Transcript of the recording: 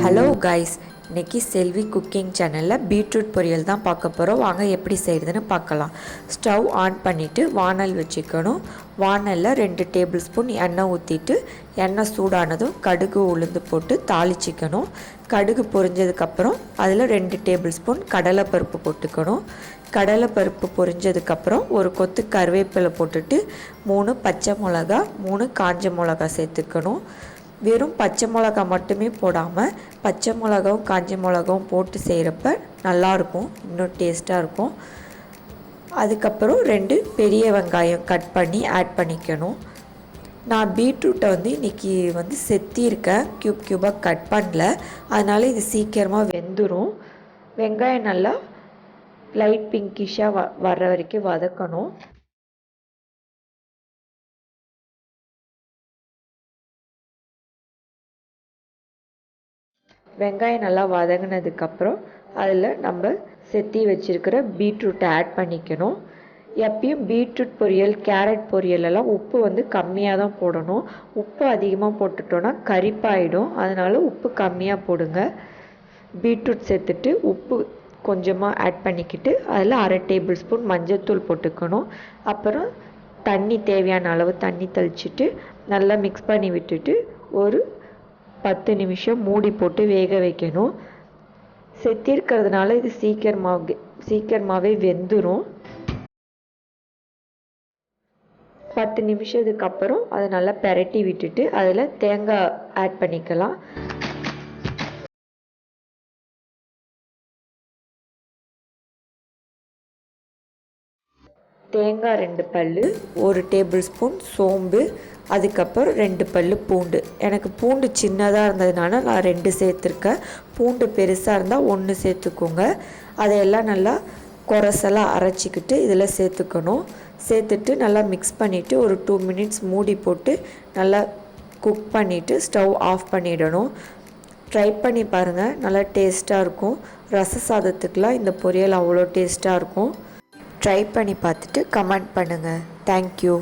Hello guys, இன்றைக்கி செல்வி cooking சேனலில் beetroot பொரியல் தான் பார்க்க போகிறோம். வாங்க எப்படி செய்கிறதுன்னு பார்க்கலாம். ஸ்டவ் ஆன் பண்ணிவிட்டு வானல் வச்சுக்கணும். வானலில் 2 டேபிள் ஸ்பூன் எண்ணெய் ஊற்றிட்டு எண்ணெய் சூடானதும் கடுகு உளுந்து போட்டு தாளிச்சிக்கணும். கடுகு பொரிஞ்சதுக்கப்புறம் அதில் 2 டேபிள் ஸ்பூன் கடலைப்பருப்பு போட்டுக்கணும். கடலைப்பருப்பு பொரிஞ்சதுக்கப்புறம் ஒரு கொத்து கருவேப்பிலை போட்டுட்டு 3 பச்சை மிளகா 3 காஞ்ச மிளகா சேர்த்துக்கணும். வெறும் பச்சை மிளகா மட்டுமே போடாமல் பச்சை மிளகாவும் காஞ்ச மிளகாவும் போட்டு செய்கிறப்ப நல்லாயிருக்கும், இன்னும் டேஸ்ட்டாக இருக்கும். அதுக்கப்புறம் 2 பெரிய வெங்காயம் கட் பண்ணி ஆட் பண்ணிக்கணும். நான் பீட்ரூட்டை இன்றைக்கி செத்தியிருக்கேன், க்யூபாக கட் பண்ணல, அதனால் இது சீக்கிரமாக வெந்துடும். வெங்காயம் நல்லா லைட் பிங்கிஷாக வர்ற வரைக்கும் வதக்கணும். வெங்காயம் நல்லா வதங்கினதுக்கப்புறம் அதில் நம்ம செத்தி வச்சுருக்கிற பீட்ரூட்டை ஆட் பண்ணிக்கணும். எப்பயும் பீட்ரூட் பொரியல், கேரட் பொரியலெல்லாம் உப்பு கம்மியாக தான் போடணும். உப்பு அதிகமாக போட்டுட்டோன்னா கரிப்பாயிடும், அதனால் உப்பு கம்மியாக போடுங்க. பீட்ரூட் சேர்த்துட்டு உப்பு கொஞ்சமாக ஆட் பண்ணிக்கிட்டு அதில் 1/2 டேபிள் ஸ்பூன் மஞ்சள்தூள் போட்டுக்கணும். அப்புறம் தண்ணி, தேவையான அளவு தண்ணி தெளிச்சிட்டு நல்லா மிக்ஸ் பண்ணி விட்டுட்டு ஒரு 10 நிமிஷம் மூடி போட்டு வேக வைக்கணும். செத்திருக்கிறதுனால இது சீக்கிரமாகவே வெந்துடும். 10 நிமிஷத்துக்கு அப்புறம் அதை நல்லா பெரட்டி விட்டுட்டு அதில் தேங்காய் ஆட் பண்ணிக்கலாம். தேங்காய் 2 பல், 1 டேபிள் ஸ்பூன் சோம்பு, அதுக்கப்புறம் 2 பல் பூண்டு. எனக்கு பூண்டு சின்னதாக இருந்ததுனால நான் 2 சேர்த்துருக்கேன். பூண்டு பெருசாக இருந்தால் 1 சேர்த்துக்கோங்க. அதையெல்லாம் நல்லா குறைசலாக அரைச்சிக்கிட்டு இதில் சேர்த்துக்கணும். சேர்த்துட்டு நல்லா மிக்ஸ் பண்ணிவிட்டு ஒரு 2 மினிட்ஸ் மூடி போட்டு நல்லா குக் பண்ணிவிட்டு ஸ்டவ் ஆஃப் பண்ணிடணும். ட்ரை பண்ணி பாருங்கள், நல்லா டேஸ்ட்டாக இருக்கும். ரச சாதத்துக்கெலாம் இந்த பொரியல் அவ்வளோ டேஸ்ட்டாக இருக்கும். ட்ரை பண்ணி பார்த்துட்டு கமெண்ட் பண்ணுங்கள். தேங்க்யூ.